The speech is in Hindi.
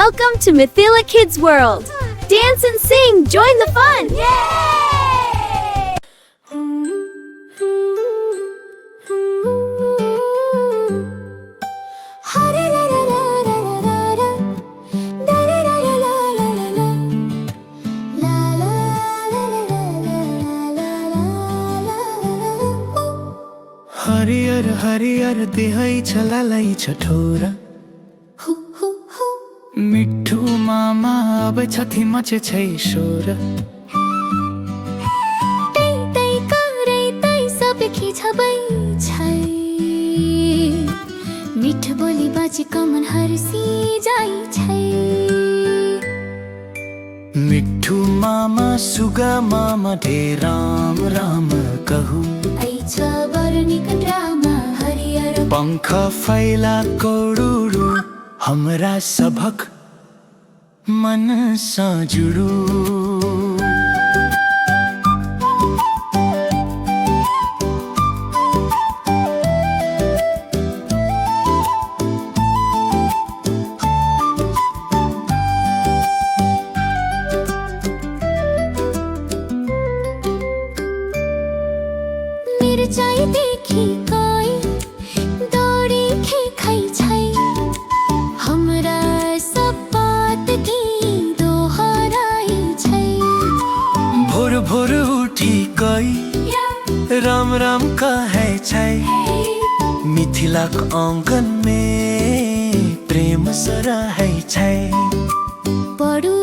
Welcome to Mithila Kids World. Dance and sing, join the fun. Yay! हरियर हरियर देहै छलालाई छठोरा मिठू मामा अब छथि मचे छै शोर तै तै करे तै सब खिछबै छै मिठ बोली बाजी कमन हरसी जाई छै मिठू मामा सुगा मामा ढे राम राम कहू ऐ छ वर्णिक ड्रामा हरियर पंख फैला कोडुरु हमरा सबक मन सा जुडू मिर्चाई देखी कोई दौड़ी खे खै छै हमरा सब बात की दोहराई छै भोर भोर उठी कई राम राम कहै छै मिथिलाक आंगन में प्रेम सरहै छै बडु